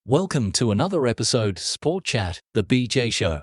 Welcome to another episode Sport Chat, the BJ Show.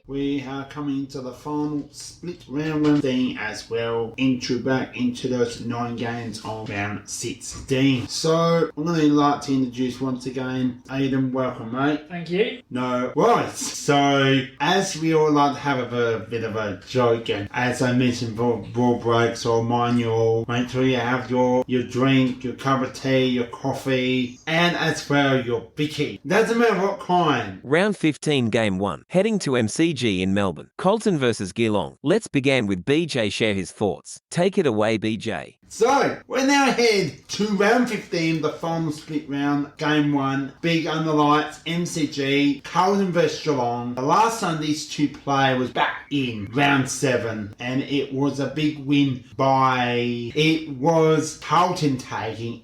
We are coming to the final split round 15 as well, back into those 9 games of round 16. So I'm going to like to introduce once again Aiden. Welcome, mate. Thank you. No, right. So as we all like to have a bit of a joke, and as I mentioned for ball breaks, or mind you all, make sure you have your drink, your cup of tea, your coffee, and as well your bicky. Doesn't matter what kind. Round 15, Game 1. Heading to MCG in Melbourne. Colton versus Geelong. Let's begin with BJ share his thoughts. Take it away, BJ. So, we're now ahead to round 15, the final split round, game 1, big under lights, MCG, Carlton vs Geelong. The last time these two play was back in round 7, and it was a big win it was Carlton taking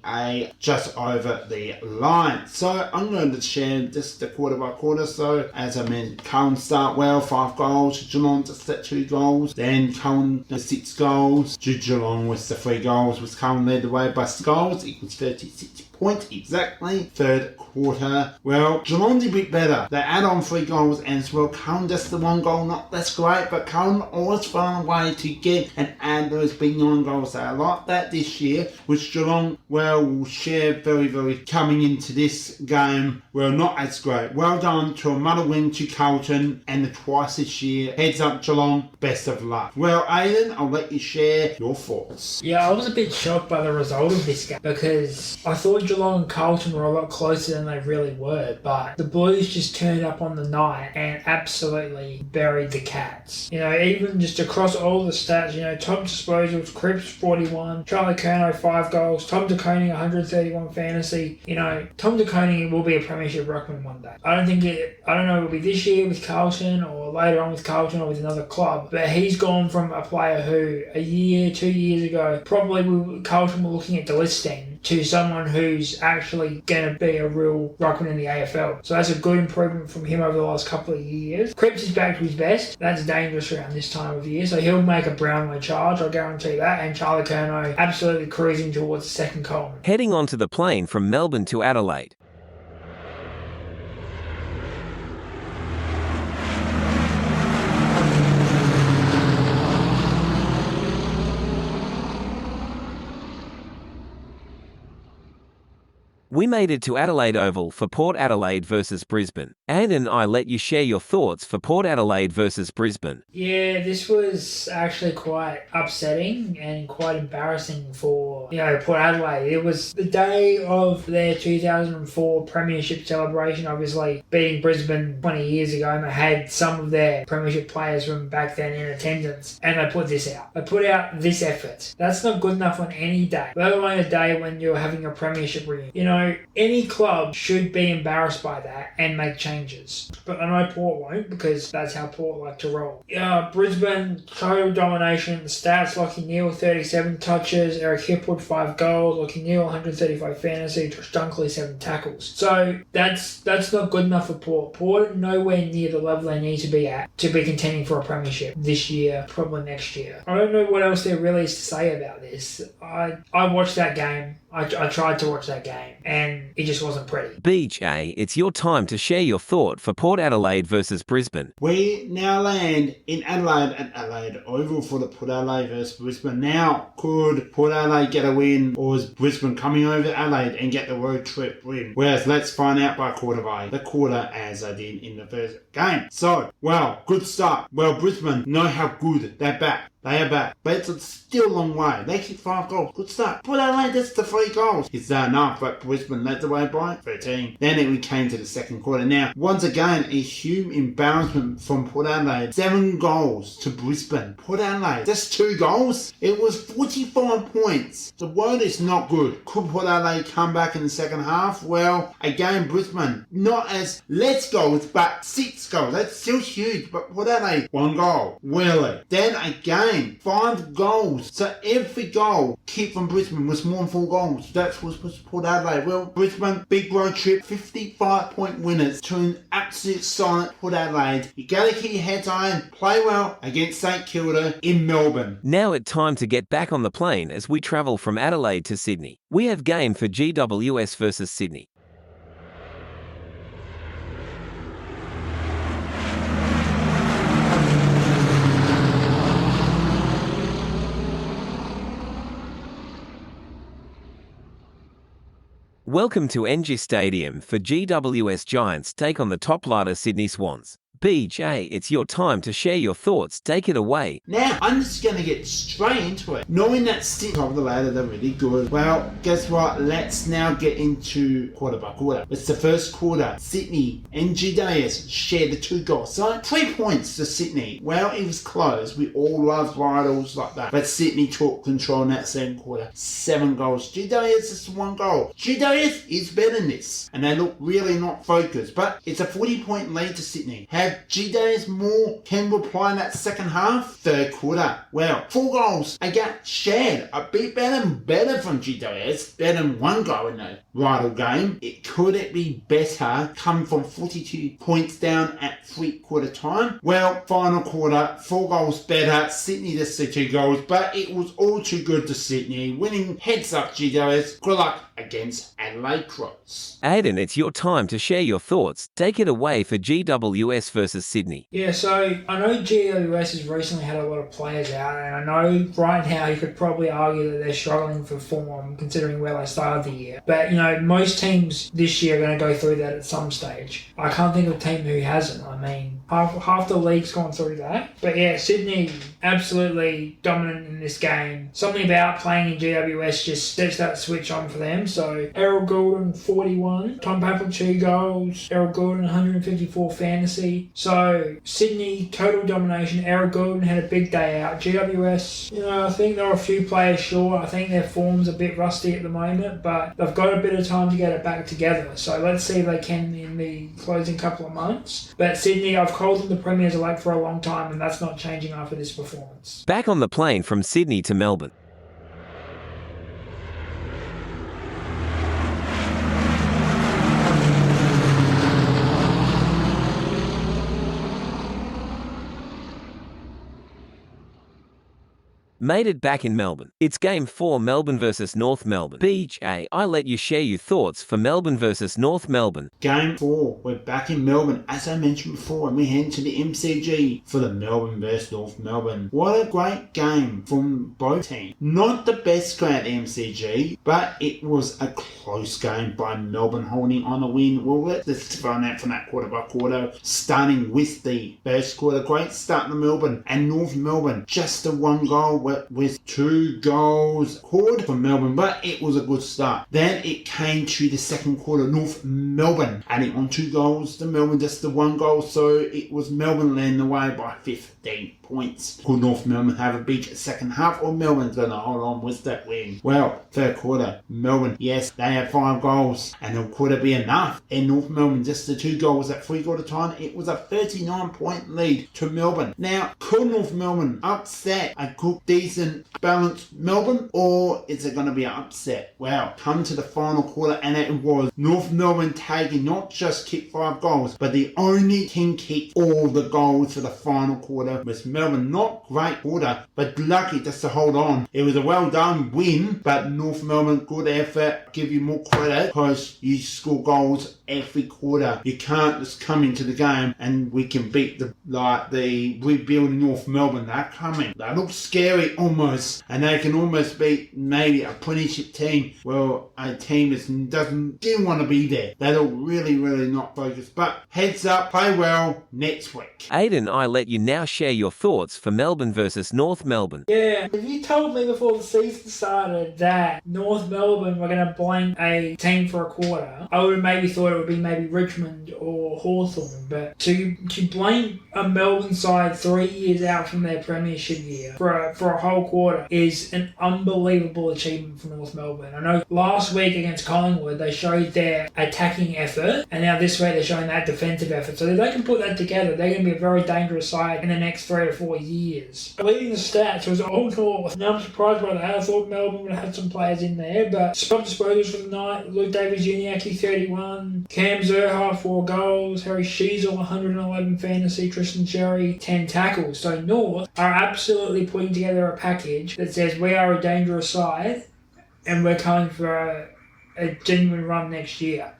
just over the line. So, I'm going to share just the quarter by quarter. So, as I mentioned, Carlton start well, 5 goals, Geelong just at 2 goals, then Carlton 6 goals, Geelong with the 3 goals. Was Carlton led the way by 6 goals, equals 36 points exactly. Third quarter, well, Geelong did a bit better. They add on 3 goals, and as well, Carlton just the 1 goal, not that's great, but Carlton always found a way to get and add those big 9 goals. They are like that this year, which Geelong, well, will share very coming into this game. Well, not as great. Well done to a muddle win to Carlton, and twice this year. Heads up, Geelong. Best of luck. Well, Aiden, I'll let you share your thoughts. Yeah, I was a bit shocked by the result of this game because I thought Geelong and Carlton were a lot closer than they really were, but the Blues just turned up on the night and absolutely buried the Cats. You know, even just across all the stats, you know, top disposals, Cripps 41, Charlie Curnow 5 goals, Tom De Koning 131 fantasy. You know, Tom De Koning will be a premiership ruckman one day. I don't know if it'll be this year with Carlton or later on with Carlton or with another club, but he's gone from a player who a year, 2 years ago, probably Carlton were looking at delisting, to someone who's actually going to be a real ruckman in the AFL. So that's a good improvement from him over the last couple of years. Cripps is back to his best. That's dangerous around this time of year. So he'll make a Brownlow charge, I'll guarantee that. And Charlie Curnow absolutely cruising towards the second column. Heading onto the plane from Melbourne to Adelaide. We made it to Adelaide Oval for Port Adelaide versus Brisbane. And I let you share your thoughts for Port Adelaide versus Brisbane. Yeah, this was actually quite upsetting and quite embarrassing for, Port Adelaide. It was the day of their 2004 premiership celebration, obviously beating Brisbane 20 years ago, and they had some of their premiership players from back then in attendance, and they put this out. They put out this effort. That's not good enough on any day, let alone a day when you're having a premiership reunion. You know, any club should be embarrassed by that and make changes. But I know Port won't, because that's how Port like to roll. Brisbane, total domination. The stats, Lachie Neale, 37 touches. Eric Hipwood, 5 goals. Lachie Neale, 135 fantasy. Josh Dunkley, 7 tackles. So that's not good enough for Port. Port are nowhere near the level they need to be at to be contending for a premiership this year, probably next year. I don't know what else there really is to say about this. I watched that game. I tried to watch that game, and it just wasn't pretty. BJ, it's your time to share your thought for Port Adelaide versus Brisbane. We now land in Adelaide at Adelaide Oval for the Port Adelaide versus Brisbane. Now, could Port Adelaide get a win, or is Brisbane coming over to Adelaide and get the road trip win? Whereas, let's find out by quarter by the quarter, as I did in the first game. So, well, good start. Well, Brisbane know how good they're back. They are back, but it's still a long way. They kicked 5 goals. Good start. Port Adelaide, that's the 3 goals. Is that enough? But Brisbane led the way by 13. Then we came to the second quarter. Now, once again, a huge embarrassment from Port Adelaide. 7 goals to Brisbane. Port Adelaide, just 2 goals? It was 45 points. The word is not good. Could Port Adelaide come back in the second half? Well, again, Brisbane, not as less goals, but 6 goals. That's still huge. But Port Adelaide, 1 goal. Really. Then again, game. 5 goals. So every goal kicked from Brisbane was more than 4 goals. That's what's supposed to Port Adelaide. Well, Brisbane, big road trip, 55-point winners to an absolute silent Port Adelaide. You gotta keep your heads on, play well against St Kilda in Melbourne. Now it's time to get back on the plane as we travel from Adelaide to Sydney. We have game for GWS versus Sydney. Welcome to NG Stadium for GWS Giants take on the top ladder Sydney Swans. BJ, it's your time to share your thoughts. Take it away. Now, I'm just going to get straight into it. Knowing that Sydney top of the ladder, they're really good. Well, guess what? Let's now get into quarter by quarter. It's the first quarter. Sydney and GWS shared the 2 goals. So, 3 points to Sydney. Well, it was close. We all love rivals like that. But Sydney took control in that second quarter. 7 goals. GWS is 1 goal. GWS is better than this. And they look really not focused. But it's a 40-point lead to Sydney. Have GWS more can reply in that second half? Third quarter. Well, 4 goals again shared. A bit better from GWS. Better than 1 goal in the rival game. Could it be better? Come from 42 points down at 3/4 time. Well, final quarter, 4 goals better. Sydney just the 2 goals, but it was all too good to Sydney. Winning heads up GWS. Good luck against Adelaide Crows. Aiden, it's your time to share your thoughts. Take it away for GWS versus Sydney. Yeah, so I know GWS has recently had a lot of players out, and I know right now you could probably argue that they're struggling for form considering where they started the year. But, you know, most teams this year are going to go through that at some stage. I can't think of a team who hasn't. I mean, half the league's gone through that. But yeah, Sydney absolutely dominant in this game. Something about playing in GWS just sets that switch on for them. So Errol Goulden 41, Tom Paplin 2 goals, Errol Goulden 154 fantasy. So Sydney total domination. Errol Goulden had a big day out. GWS, you know, I think there are a few players short. I think their form's a bit rusty at the moment, but they've got a bit of time to get it back together. So let's see if they can in the closing couple of months. But Sydney, I've called them the Premiers elect for a long time, and that's not changing after this performance. Back on the plane from Sydney to Melbourne. Made it back in Melbourne. It's Game 4, Melbourne versus North Melbourne. BJ, I let you share your thoughts for Melbourne versus North Melbourne. Game 4, we're back in Melbourne, as I mentioned before, and we head to the MCG for the Melbourne versus North Melbourne. What a great game from both teams. Not the best game at the MCG, but it was a close game by Melbourne holding on a win. Well, let's find out from that quarter by quarter, starting with the first quarter. Great start to Melbourne, and North Melbourne, just a 1 goal with 2 goals scored for Melbourne, but it was a good start. Then it came to the second quarter. North Melbourne adding on 2 goals to Melbourne, just the 1 goal, so it was Melbourne leading the way by 15 points. Could North Melbourne have a big second half, or Melbourne's going to hold on with that win? Well, third quarter, Melbourne, yes, they had 5 goals, and could it be enough? In North Melbourne, just the 2 goals at 3/4 time, it was a 39-point lead to Melbourne. Now, could North Melbourne upset a good, decent, balanced Melbourne, or is it going to be an upset? Well, come to the final quarter, and it was North Melbourne taking not just kicked 5 goals, but the only team kicked all the goals for the final quarter was Melbourne. Not great quarter, but lucky just to hold on. It was a well done win, but North Melbourne, good effort. Give you more credit because you score goals every quarter. You can't just come into the game and we can beat the rebuilding North Melbourne. They're coming. They look scary almost, and they can almost beat maybe a premiership team. Well, a team that didn't want to be there. They look really not focused. But heads up, play well next week. Aiden, I let you now share your thoughts for Melbourne versus North Melbourne. Yeah, if you told me before the season started that North Melbourne were going to blank a team for a quarter, I would have maybe thought it would be maybe Richmond or Hawthorn. But to blame a Melbourne side 3 years out from their premiership year for a whole quarter is an unbelievable achievement for North Melbourne. I know last week against Collingwood, they showed their attacking effort, and now this week they're showing that defensive effort. So if they can put that together, they're going to be a very dangerous side in the next 3 to 4 years. Leading the stats was all North. Now I'm surprised by that. I thought Melbourne would have had some players in there, but top disposals for the night: Luke Davies-Uniacke 31, Cam Zerha 4 goals, Harry Sheasel 111 fantasy, Tristan Sherry 10 tackles. So North are absolutely putting together a package that says we are a dangerous side and we're coming for a genuine run next year.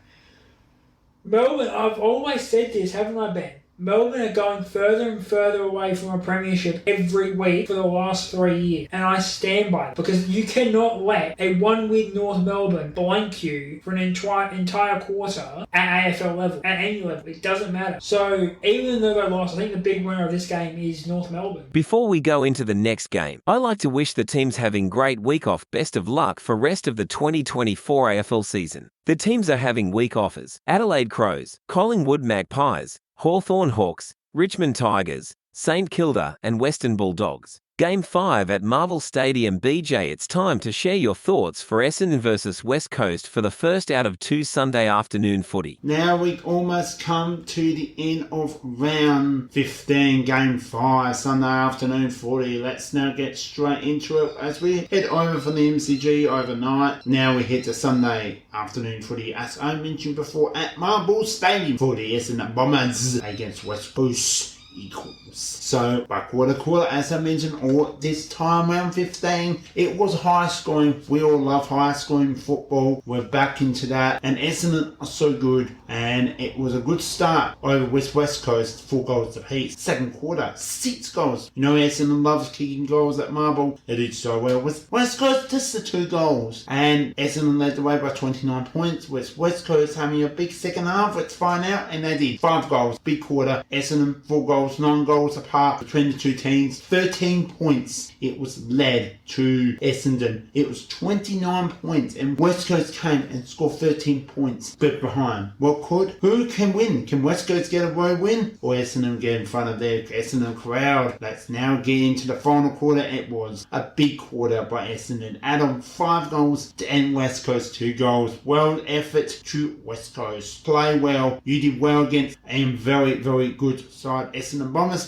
Melbourne, I've always said this, haven't I, Ben? Melbourne are going further and further away from a premiership every week for the last 3 years. And I stand by it, because you cannot let a one-win North Melbourne blank you for an entire quarter at AFL level, at any level. It doesn't matter. So even though they lost, I think the big winner of this game is North Melbourne. Before we go into the next game, I like to wish the teams having great week off best of luck for rest of the 2024 AFL season. The teams are having week offers: Adelaide Crows, Collingwood Magpies, Hawthorn Hawks, Richmond Tigers, St Kilda and Western Bulldogs. Game 5 at Marvel Stadium. BJ, it's time to share your thoughts for Essendon versus West Coast for the first out of 2 Sunday afternoon footy. Now we almost come to the end of round 15, game 5, Sunday afternoon footy. Let's now get straight into it as we head over from the MCG overnight. Now we head to Sunday afternoon footy, as I mentioned before, at Marvel Stadium footy. Essendon Bombers against West Coast Eagles. So by quarter, as I mentioned, all this time round 15, it was high scoring. We all love high scoring football. We're back into that, and Essendon are so good, and it was a good start over West Coast, 4 goals apiece. Second quarter, 6 goals. You know, Essendon loves kicking goals at Marble. They did so well with West Coast, just the 2 goals, and Essendon led the way by 29 points, with West Coast having a big second half. Let's find out, and they did. 5 goals, big quarter. Essendon 4 goals, 9 goals apart between the two teams, 13 points. It was led to Essendon. It was 29 points, and West Coast came and scored 13 points but behind. Who can win? Can West Coast get a road win, or Essendon get in front of their Essendon crowd? Let's now get into the final quarter. It was a big quarter by Essendon. Adam 5 goals and West Coast 2 goals. Well effort to West Coast. Play well. You did well against a very, very good side, Essendon Bombers.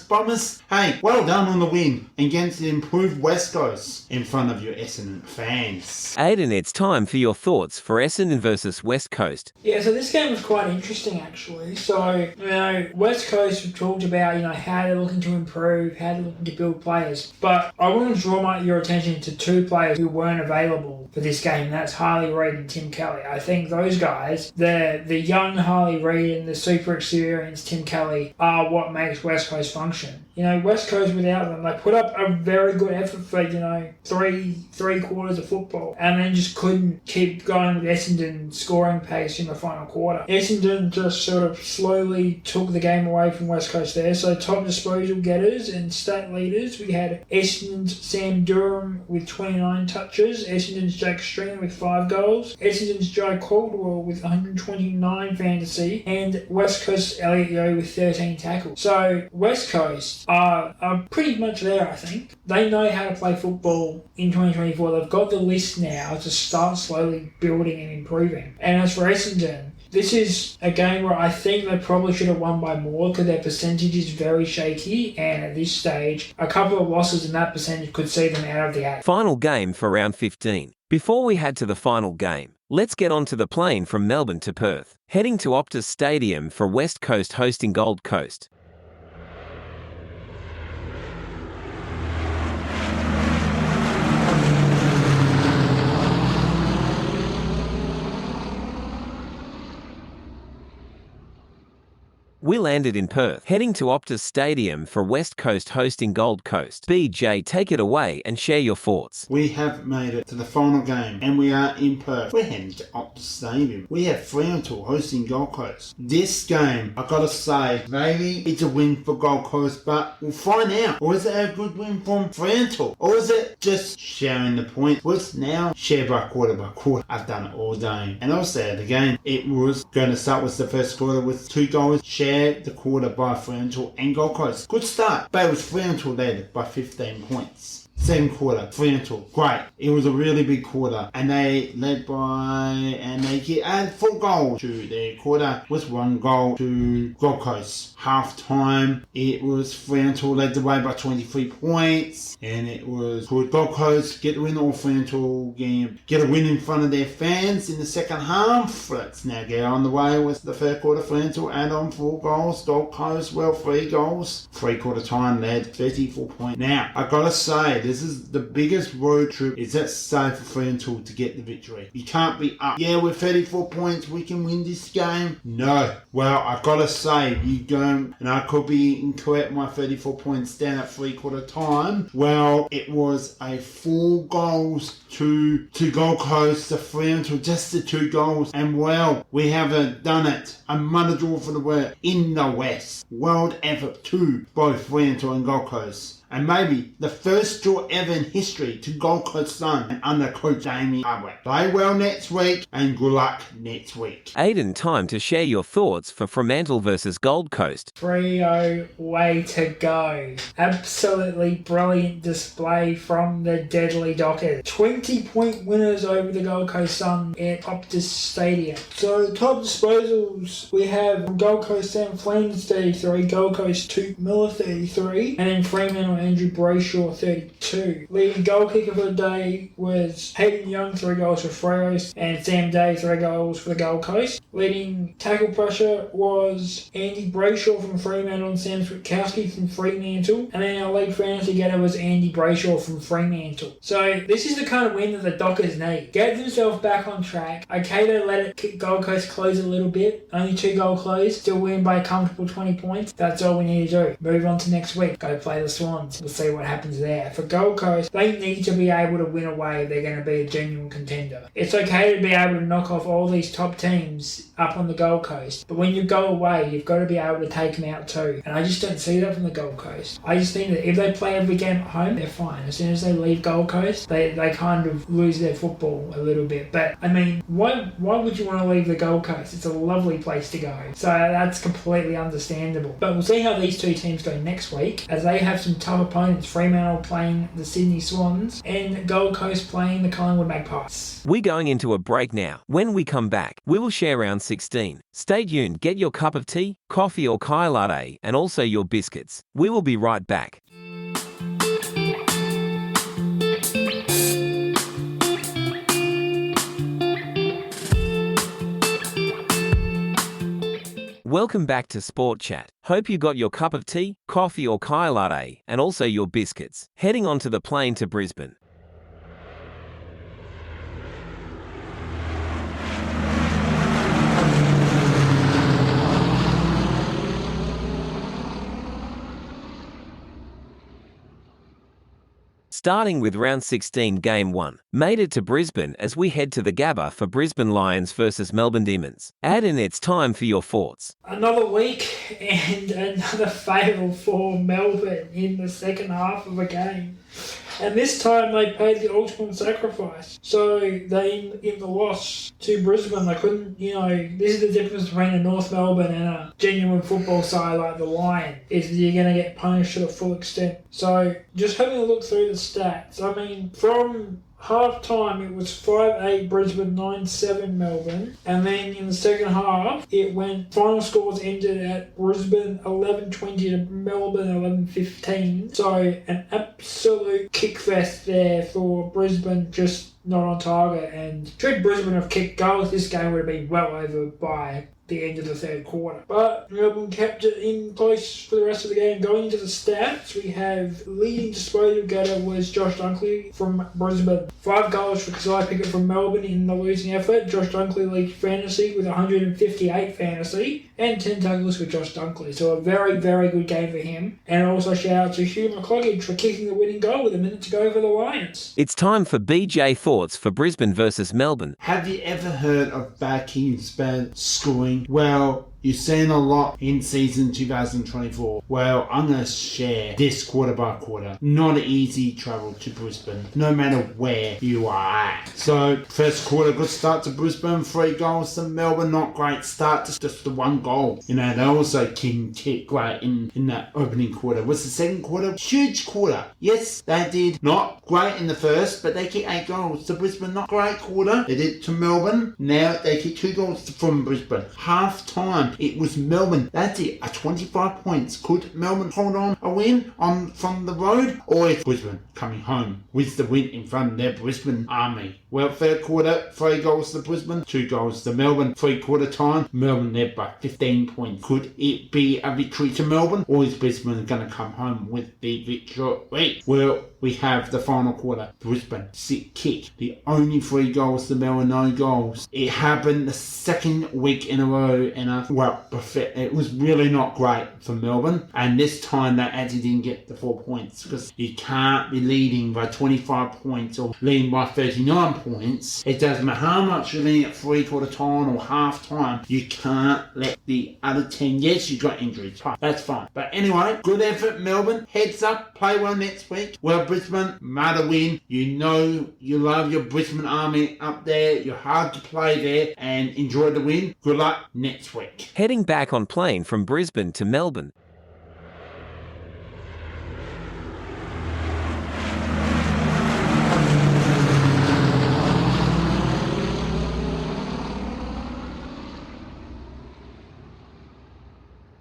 Hey, well done on the win against the improved West Coast in front of your Essendon fans. Aiden, it's time for your thoughts for Essendon versus West Coast. Yeah, so this game was quite interesting, actually. So, West Coast have talked about, how they're looking to improve, how they're looking to build players. But I want to draw your attention to 2 players who weren't available for this game, and that's Harley Reid and Tim Kelly. I think those guys, the young Harley Reid and the super experienced Tim Kelly, are what makes West Coast function. West Coast without them, they put up a very good effort for, three quarters of football, and then just couldn't keep going with Essendon scoring pace in the final quarter. Essendon just sort of slowly took the game away from West Coast there. So top disposal getters and stat leaders, we had Essendon's Sam Durham with 29 touches, Essendon's Jake Stringer with 5 goals, Essendon's Joe Caldwell with 129 fantasy, and West Coast Elliot Yeo with 13 tackles. So West Coast are pretty much there, I think. They know how to play football in 2024. They've got the list now to start slowly building and improving. And as for Essendon, this is a game where I think they probably should have won by more, because their percentage is very shaky, and at this stage, a couple of losses in that percentage could see them out of the 8. Final game for round 15. Before we head to the final game, let's get onto the plane from Melbourne to Perth, heading to Optus Stadium for West Coast hosting Gold Coast. We landed in Perth, heading to Optus Stadium for West Coast hosting Gold Coast. BJ, take it away and share your thoughts. We have made it to the final game, and we are in Perth. We're heading to Optus Stadium. We have Fremantle hosting Gold Coast. This game, I've got to say, maybe it's a win for Gold Coast, but we'll find out. Or is it a good win from Fremantle? Or is it just sharing the points? Well, it's now share by quarter. I've done it all day. And also at the game, it was going to start with the first quarter with 2 goals. Share the quarter by Fremantle and Gold Coast. Good start, but it was Fremantle led by 15 points. Second quarter, Fremantle, great. It was a really big quarter, and they led by, and they added 4 goals to their quarter, was 1 goal to Gold Coast. Half time, it was Fremantle led the way by 23 points, and it was good. Gold Coast get the win, or Fremantle get a win in front of their fans in the second half. Let's now get on the way with the third quarter. Fremantle add on 4 goals. Gold Coast, 3 goals. 3-quarter time led 34 points. Now, I gotta say, this is the biggest road trip. Is that safe for Fremantle to get the victory? You can't be up. Yeah, we're 34 points. We can win this game. No. Well, I gotta say, you don't, and I could be incorrect. My 34 points down at 3-quarter time. Well, it was a 4 goals to Gold Coast, to Fremantle, just the 2 goals. And well, we haven't done it. A mother draw for the word in the West. World effort to both Fremantle and Gold Coast. And maybe the first draw ever in history to Gold Coast Sun under coach Jamie Hardwick. Play well next week, and good luck next week. Aiden, time to share your thoughts for Fremantle versus Gold Coast. 3-0, way to go. Absolutely brilliant display from the deadly Dockers. 20-point winners over the Gold Coast Sun at Optus Stadium. So top disposals, we have Gold Coast Sam Flanders 33, Gold Coast 2 Miller 33, and then Fremantle Andrew Brayshaw 32. Leading goal kicker for the day was Hayden Young, 3 goals for Freo, and Sam Day, 3 goals for the Gold Coast. Leading tackle pressure was Andy Brayshaw from Fremantle and Sam Switkowski from Fremantle. And then our league fantasy getter was Andy Brayshaw from Fremantle. So this is the kind of win that the Dockers need. Get themselves back on track. Okay, they let it kick Gold Coast close a little bit. Only 2 goal close. Still win by a comfortable 20 points. That's all we need to do. Move on to next week. Go play the Swans. We'll see what happens there. For Gold Coast, they need to be able to win away if they're going to be a genuine contender. It's okay to be able to knock off all these top teams up on the Gold Coast, but when you go away, you've got to be able to take them out too. And I just don't see that from the Gold Coast. I just think that if they play every game at home, they're fine. As soon as they leave Gold Coast, they kind of lose their football a little bit. But, I mean, why would you want to leave the Gold Coast? It's a lovely place to go. So that's completely understandable. But we'll see how these 2 teams go next week, as they have some tough opponents. Fremantle playing the Sydney Swans and Gold Coast playing the Collingwood Magpies. We're going into a break now. When we come back, we will share round 16. Stay tuned, get your cup of tea, coffee or Kai latte, and also your biscuits. We will be right back. Welcome back to Sport Chat. Hope you got your cup of tea, coffee or Kai latte, and also your biscuits. Heading onto the plane to Brisbane. Starting with round 16, game 1. Made it to Brisbane as we head to the Gabba for Brisbane Lions versus Melbourne Demons. Aiden, it's time for your thoughts. Another week and another fail for Melbourne in the second half of a game. And this time they paid the ultimate sacrifice. So they, in the loss to Brisbane, they couldn't, this is the difference between a North Melbourne and a genuine football side like the Lion, is that you're going to get punished to the full extent. So just having a look through the stats, I mean, from half time it was 5-8 Brisbane, 9-7 Melbourne, and then in the second half it went, final scores ended at Brisbane 11-20 to Melbourne 11-15. So an absolute kickfest there for Brisbane, just not on target, and should Brisbane have kicked goals, this game would have been well over by the end of the third quarter. But Melbourne kept it in close for the rest of the game. Going into the stats, we have leading disposal getter was Josh Dunkley from Brisbane. 5 goals for Kazai Pickett from Melbourne in the losing effort. Josh Dunkley leads fantasy with 158 fantasy and 10 tackles for Josh Dunkley. So a very, very good game for him. And also shout out to Hugh McCluggage for kicking the winning goal with a minute to go for the Lions. It's time for BJ thoughts for Brisbane versus Melbourne. Have you ever heard of bad kicking bad scoring? Well, you've seen a lot in season 2024. Well, I'm going to share this quarter by quarter. Not an easy travel to Brisbane, no matter where you are at. So, first quarter, good start to Brisbane, 3 goals to Melbourne, not great start, just the 1 goal. You know, they also can kick great in that opening quarter. Was the second quarter? Huge quarter. Yes, they did not great in the first, but they kicked 8 goals to Brisbane, not great quarter. They did to Melbourne. Now they kicked 2 goals from Brisbane. Half time, it was Melbourne. That's it, a 25 points. Could Melbourne hold on a win from the road? Or is Brisbane coming home with the win in front of their Brisbane army? Well, third quarter, 3 goals to Brisbane, 2 goals to Melbourne. 3-quarter time, Melbourne led by 15 points. Could it be a victory to Melbourne, or is Brisbane going to come home with the victory? Well, we have the final quarter. Brisbane kick. The only 3 goals to Melbourne, no goals. It happened the second week in a row, and it was really not great for Melbourne. And this time they actually didn't get the 4 points, because you can't be leading by 25 points or leading by 39 points. It doesn't matter how much you're leading at 3-quarter time or half time. You can't let the other team. Yes, you got injuries. That's fine. But anyway, good effort, Melbourne. Heads up. Play well next week. Well, Brisbane, matter win. You know you love your Brisbane army up there. You're hard to play there, and enjoy the win. Good luck next week. Heading back on plane from Brisbane to Melbourne.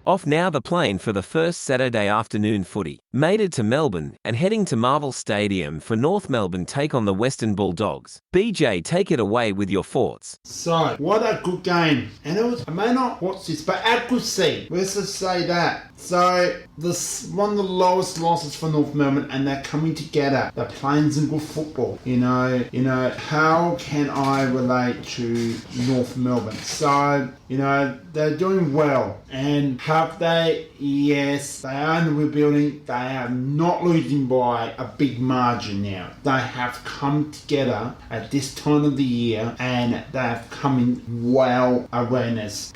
Off now the plane for the first Saturday afternoon footy. Made it to Melbourne and heading to Marvel Stadium for North Melbourne take on the Western Bulldogs. BJ, take it away with your thoughts. So, what a good game. And I may not watch this, but accuracy. Let's just say that. So, this one of the lowest losses for North Melbourne, and they're coming together. They're playing some good football. You know, how can I relate to North Melbourne? So, they're doing well. And have they? Yes, they are in the rebuilding. They are not losing by a big margin now. They have come together at this time of the year, and they have come in well awareness.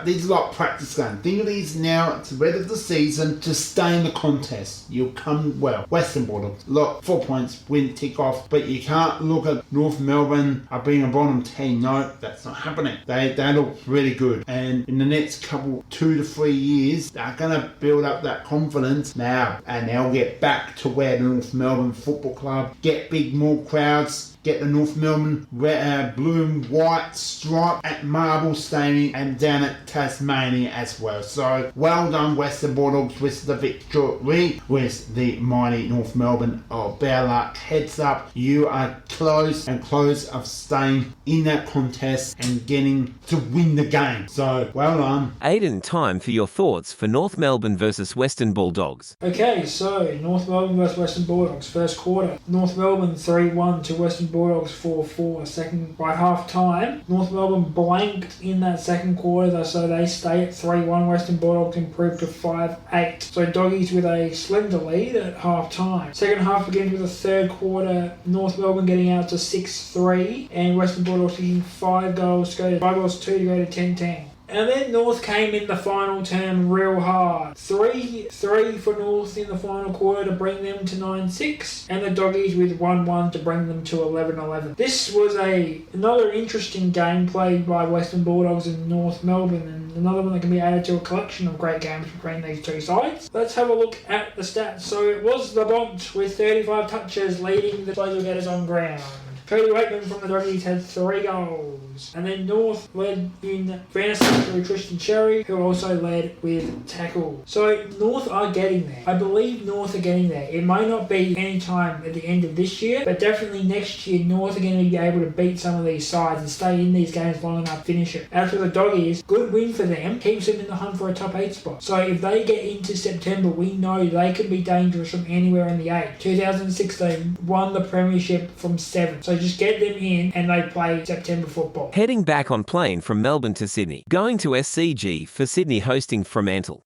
These are like practice games. Think of these now, it's the red of the season, to stay in the contest. You'll come well. Western Bulldogs, look, 4 points, win, tick off, but you can't look at North Melbourne being a bottom team. No, that's not happening. They look really good, and in the next 2 to 3 years, they're going to build up that confidence now, and they'll get back to where the North Melbourne Football Club get more crowds. Get the North Melbourne blue and white stripe at Marble Stadium and down at Tasmania as well. So, well done Western Bulldogs with the victory with the mighty North Melbourne. Oh, bear luck. Heads up. You are close of staying in that contest and getting to win the game. So, well done. Aiden, time for your thoughts for North Melbourne versus Western Bulldogs. Okay, so North Melbourne versus Western Bulldogs. First quarter. North Melbourne 3-1 to Western Bulldogs 4-4. Second, by half time, North Melbourne blanked in that second quarter, so they stay at 3-1. Western Bulldogs improved to 5-8. So Doggies with a slender lead at half time. Second half begins with a third quarter, North Melbourne getting out to 6-3, and Western Bulldogs kicking 5 goals to go to 10-10. And then North came in the final term real hard. 3-3 for North in the final quarter to bring them to 9-6, and the Doggies with 1-1 to bring them to 11-11. This was another interesting game played by Western Bulldogs and North Melbourne, and another one that can be added to a collection of great games between these two sides. Let's have a look at the stats. So it was the Bont with 35 touches leading the total getters on ground. Cody Wakeman from the Doggies had 3 goals. And then North led in fantasy through Tristan Cherry, who also led with tackle. So North are getting there. I believe North are getting there. It might not be any time at the end of this year, but definitely next year North are going to be able to beat some of these sides and stay in these games long enough to finish it. As for the Doggies, good win for them, keeps them in the hunt for a top 8 spot. So if they get into September, we know they could be dangerous from anywhere in the 8. 2016 won the premiership from 7. So just get them in and they play September football. Heading back on plane from Melbourne to Sydney. Going to SCG for Sydney hosting Fremantle.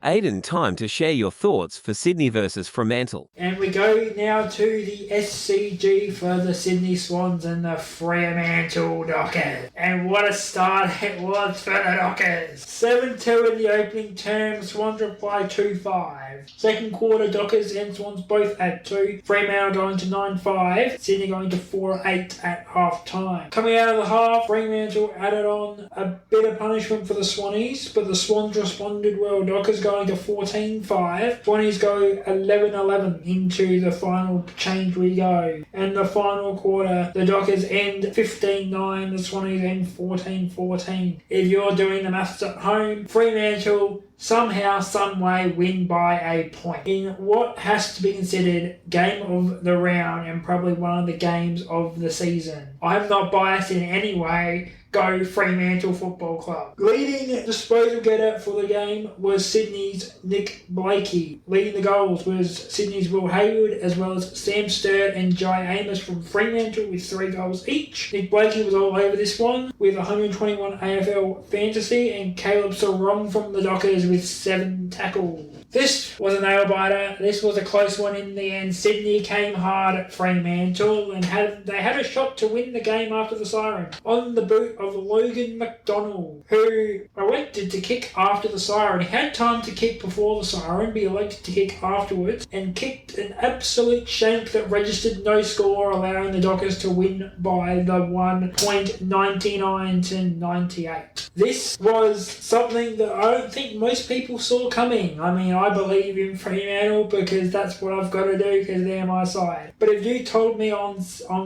Aiden, time to share your thoughts for Sydney versus Fremantle. And we go now to the SCG for the Sydney Swans and the Fremantle Dockers. And what a start it was for the Dockers. 7-2 in the opening term, Swans reply 2-5. Second quarter, Dockers and Swans both at 2. Fremantle going to 9-5. Sydney going to 4-8 at half time. Coming out of the half, Fremantle added on a bit of punishment for the Swannies, but the Swans responded well. Dockers going to 14-5. Swannies go 11-11 into the final change we go. And the final quarter, the Dockers end 15-9, the Swannies end 14-14. If you're doing the maths at home, Fremantle somehow, someway win by a point in what has to be considered game of the round and probably one of the games of the season. I'm not biased in any way. Go Fremantle Football Club. Leading disposal getter for the game was Sydney's Nick Blakey. Leading the goals was Sydney's Will Hayward, as well as Sam Sturt and Jai Amos from Fremantle with 3 goals each. Nick Blakey was all over this one with 121 AFL fantasy, and Caleb Sarong from the Dockers with 7 tackles. This was a nail-biter. This was a close one in the end. Sydney came hard at Fremantle and they had a shot to win the game after the siren. On the boot of Logan McDonald, who elected to kick after the siren. He had time to kick before the siren, but he elected to kick afterwards and kicked an absolute shank that registered no score, allowing the Dockers to win by the 1.99 to 98. This was something that I don't think most people saw coming. I mean, I believe in Fremantle because that's what I've got to do because they're my side. But if you told me on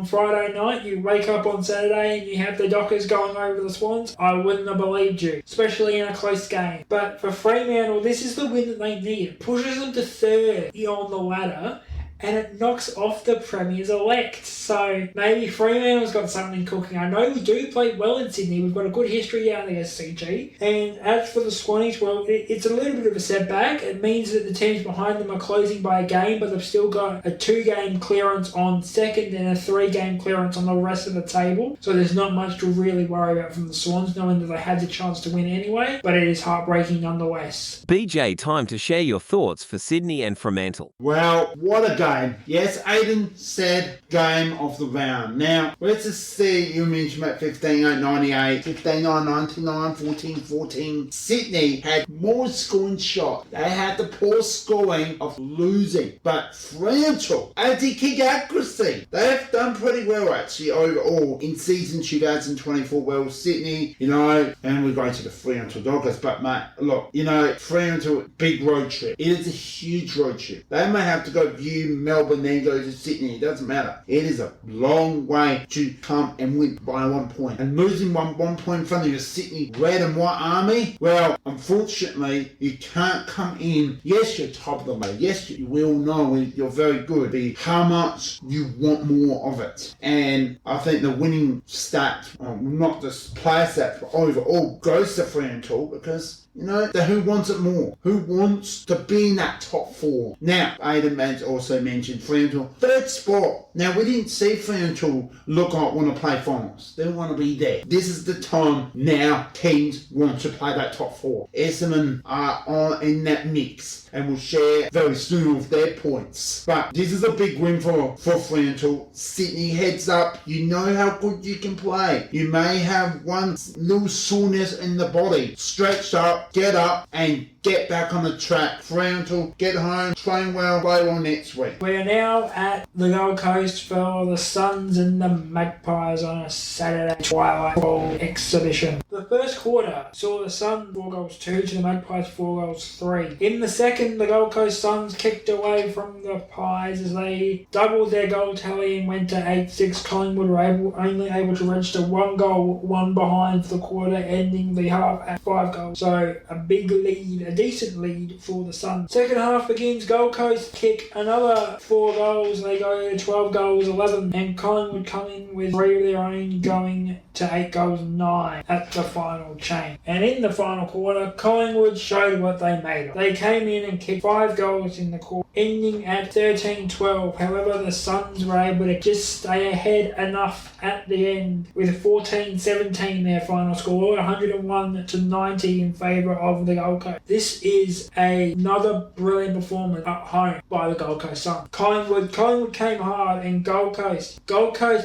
Friday night you wake up on Saturday and you have the Dockers going over the Swans, I wouldn't have believed you, especially in a close game. But for Fremantle, this is the win that they need. It pushes them to third on the ladder, and it knocks off the Premiers elect. So maybe Fremantle's got something cooking. I know we do play well in Sydney. We've got a good history down the SCG. And as for the Swannies, well, it's a little bit of a setback. It means that the teams behind them are closing by a game, but they've still got a 2-game clearance on second and a 3-game clearance on the rest of the table. So there's not much to really worry about from the Swans, knowing that they had the chance to win anyway. But it is heartbreaking nonetheless. BJ, time to share your thoughts for Sydney and Fremantle. Well, what a game. Yes, Aiden said game of the round. Now, let's just see, you mentioned about 15-8-98, 15-9-99, 14-14. Sydney had more scoring shots. They had the poor scoring of losing. But Fremantle, anti-kick accuracy, they have done pretty well actually overall in season 2024. Well, Sydney, and we're going to the Fremantle Dockers. But mate, look, Fremantle, big road trip. It is a huge road trip. They may have to go view Melbourne, then go to Sydney. It doesn't matter. It is a long way to come and win by 1 point. And losing one point in front of your Sydney red and white army, well, unfortunately, you can't come in. Yes, you're top of the league. Yes, you will know you're very good. But how much you want more of it. And I think the winning stat, not just player stats, but overall, goes to Fremantle because who wants it more? Who wants to be in that top 4? Now, Aiden also mentioned Fremantle, 3rd spot. Now, we didn't see Fremantle look like want to play finals. They want to be there. This is the time now teams want to play that top 4. Essendon are in that mix and will share very soon with their points. But this is a big win for Fremantle. Sydney heads up. You know how good you can play. You may have one little soreness in the body. Stretch up, get up, and get back on the track. Fremantle, get home, train well, play well next week. We are now at the Gold Coast for the Suns and the Magpies on a Saturday twilight ball exhibition. The first quarter saw the Suns 4 goals 2 to the Magpies 4 goals 3. In the second, the Gold Coast Suns kicked away from the Pies as they doubled their goal tally and went to 8-6. Collingwood were only able to register 1 goal, 1 behind for the quarter, ending the half at 5 goals. So a big lead, a decent lead for the Suns. Second half begins, Gold Coast kick another 4 goals. They go to 12 goals 11, and Collingwood come in with 3 of their own, going to 8 goals 9 at the final change. And in the final quarter, Collingwood showed what they made of. They came in and kicked 5 goals in the quarter, ending at 13-12. However, the Suns were able to just stay ahead enough at the end with 14-17 their final score, 101-90 in favour of the Gold Coast. this is another brilliant performance at home by the Gold Coast Suns. Collingwood came hard, and Gold Coast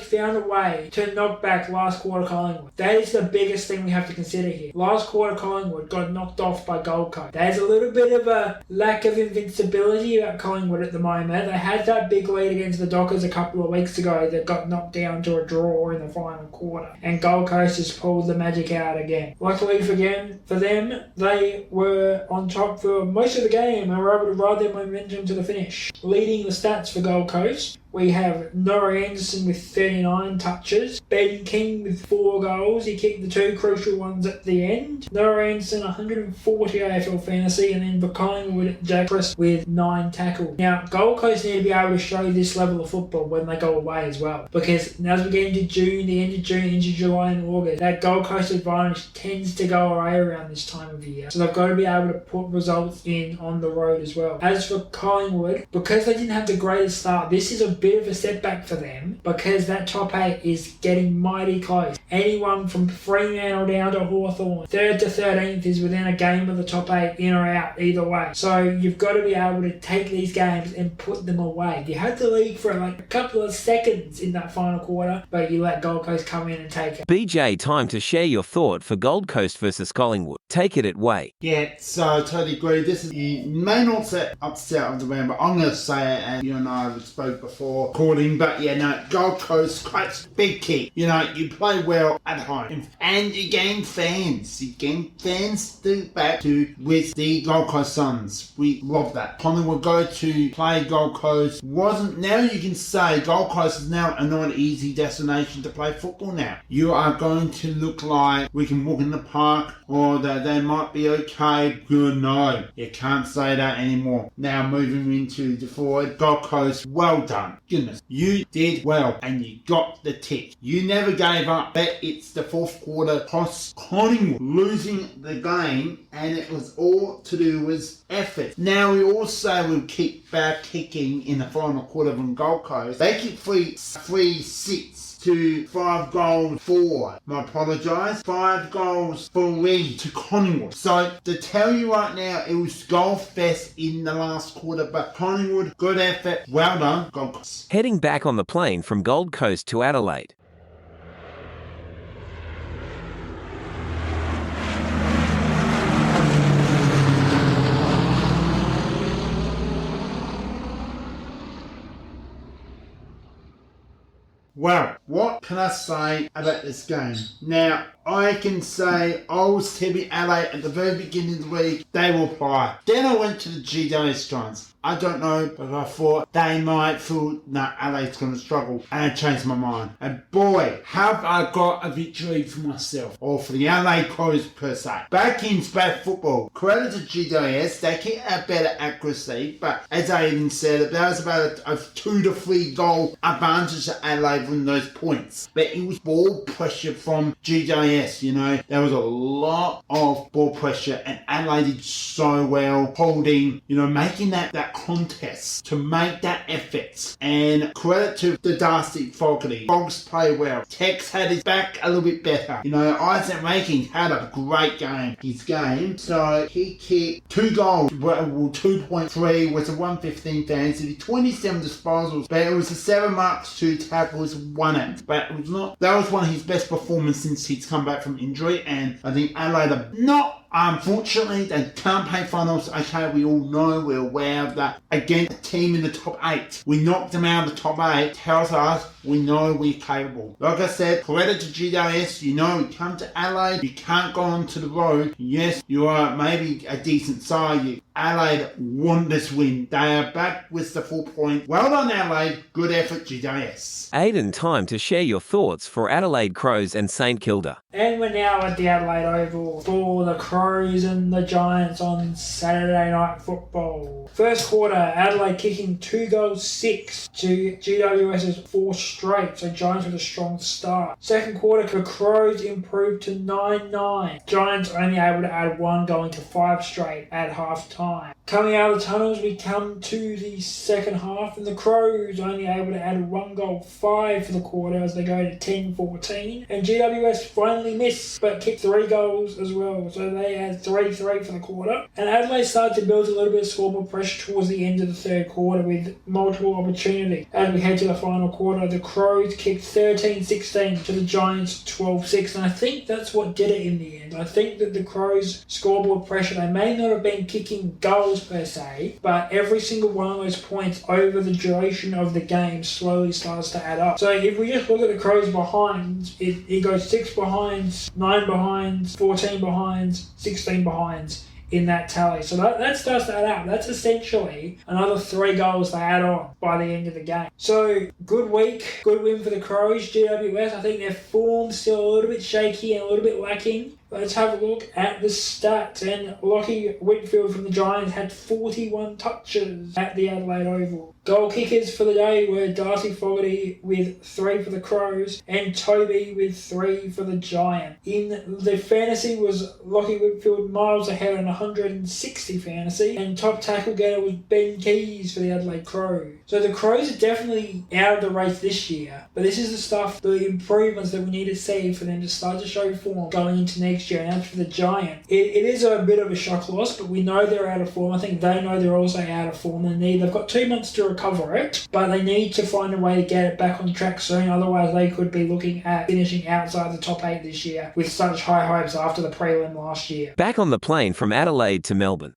found a way to knock back last quarter Collingwood. That is the biggest thing we have to consider here. Last quarter Collingwood got knocked off by Gold Coast. There's a little bit of a lack of invincibility about Collingwood at the moment. They had that big lead against the Dockers a couple of weeks ago that got knocked down to a draw in the final quarter, and Gold Coast has pulled the magic out again. Luckily for them, they were on top for most of the game and were able to ride their momentum to the finish. Leading the stats for Gold Coast, we have Noah Anderson with 39 touches, Ben King with 4 goals. He kicked the 2 crucial ones at the end. Noah Anderson 140 AFL fantasy, and then for Collingwood, Jack Chris with 9 tackles. Now, Gold Coast need to be able to show this level of football when they go away as well, because as we get into June, the end of June, into July and August, that Gold Coast advantage tends to go away around this time of the year. So they've got to be able to put results in on the road as well. As for Collingwood, because they didn't have the greatest start, this is a bit of a setback for them, because that top 8 is getting mighty close. Anyone from Fremantle down to Hawthorn, 3rd to 13th is within a game of the top 8, in or out, either way. So you've got to be able to take these games and put them away. You had the lead for like a couple of seconds in that final quarter, but you let Gold Coast come in and take it. BJ, time to share your thought for Gold Coast versus Collingwood. Take it away. Yeah, so I totally agree. This is the main upset of the round, but I'm going to say it, and you and I have spoke before, recording, but yeah, no, Gold Coast, quite big kick. You know, you play well at home, and you gain fans. You gain fans to back to with the Gold Coast Suns. We love that. Collingwood go to play Gold Coast. Now you can say Gold Coast is now not an easy destination to play football now. You are going to look like we can walk in the park, or that they might be okay. Good, no. You can't say that anymore. Now moving into the forward, Gold Coast, well done. Goodness, you did well and you got the tick. You never gave up, but it's the 4th quarter cost Collingwood losing the game, and it was all to do with effort. Now we also will keep back kicking in the final quarter from Gold Coast. They kicked 3-6 to 5 goals 4. I apologise. 5 goals 3 to Collingwood. So to tell you right now, it was goal fest in the last quarter, but Collingwood, good effort. Well done, Gold Coast. Heading back on the plane from Gold Coast to Adelaide. Well, what can I say about this game? Now, I can say I was tipping Adelaide at the very beginning of the week. They will play. Then I went to the GWS Giants. I don't know, but I thought they might feel, Adelaide's going to struggle. And I changed my mind. And boy, have I got a victory for myself. Or for the Adelaide Crows per se. Back in bad football. Credit to GWS. They keep a better accuracy. But as Aiden said, there was about a 2 to 3 goal advantage to Adelaide from those points. But it was ball pressure from GWS, you know. There was a lot of ball pressure. And Adelaide did so well holding, making that contest to make that effort. And credit to the Darcy Fogarty. Fogs play well. Tex had his back a little bit better. Isaac Making had a great game. So he kicked 2 goals. Well, 2.3 was a 115 fantasy, 27 disposals, but it was a 7 marks, 2 tackles, 1 act. But it was not. That was one of his best performances since he's come back from injury. And I think Adelaide are not. Unfortunately, they can't play finals. Okay, we all know, we're aware of that. Against a team in the top 8. We knocked them out of the top 8. Tells us we know we're capable. Like I said, credit to GWS. We come to Adelaide. You can't go onto the road. Yes, you are maybe a decent side. Adelaide won this win. They are back with the 4 point. Well done, Adelaide. Good effort, GWS. Aiden, time to share your thoughts for Adelaide Crows and St Kilda. And we're now at the Adelaide Oval for the Crows and the Giants on Saturday Night Football. First quarter, Adelaide kicking 2 goals 6 to GWS's 4 straight, so Giants with a strong start. Second quarter, the Crows improved to 9-9. Giants only able to add 1, going to 5 straight at half time. Coming out of the tunnels, we come to the second half, and the Crows only able to add 1 goal, 5 for the quarter as they go to 10-14. And GWS finally missed, but kicked 3 goals as well, so they had 3-3 for the quarter. And Adelaide started to build a little bit of scoreboard pressure towards the end of the third quarter with multiple opportunities. As we head to the final quarter, the Crows kicked 13-16 to the Giants 12-6, and I think that's what did it in the end. I think that the Crows' scoreboard pressure, they may not have been kicking goals per se, but every single one of those points over the duration of the game slowly starts to add up. So if we just look at the Crows behinds, it goes 6 behinds, 9 behinds, 14 behinds, 16 behinds in that tally. So that starts to add up. That's essentially another 3 goals they add on by the end of the game. So good week, good win for the Crows. GWS, I think their form's still a little bit shaky and a little bit lacking. Let's have a look at the stats. And Lockie Whitfield from the Giants had 41 touches at the Adelaide Oval. Goal kickers for the day were Darcy Fogarty with 3 for the Crows and Toby with 3 for the Giants. In the fantasy was Lockie Whitfield miles ahead on 160 fantasy, and top tackle getter was Ben Keys for the Adelaide Crows. So the Crows are definitely out of the race this year, but this is the stuff, the improvements that we need to see for them to start to show form going into next year. And as for the Giants, it is a bit of a shock loss, but we know they're out of form. I think they know they're also out of form. They've got 2 months to recover it, but they need to find a way to get it back on track soon. Otherwise, they could be looking at finishing outside the top 8 this year with such high hopes after the prelim last year. Back on the plane from Adelaide to Melbourne.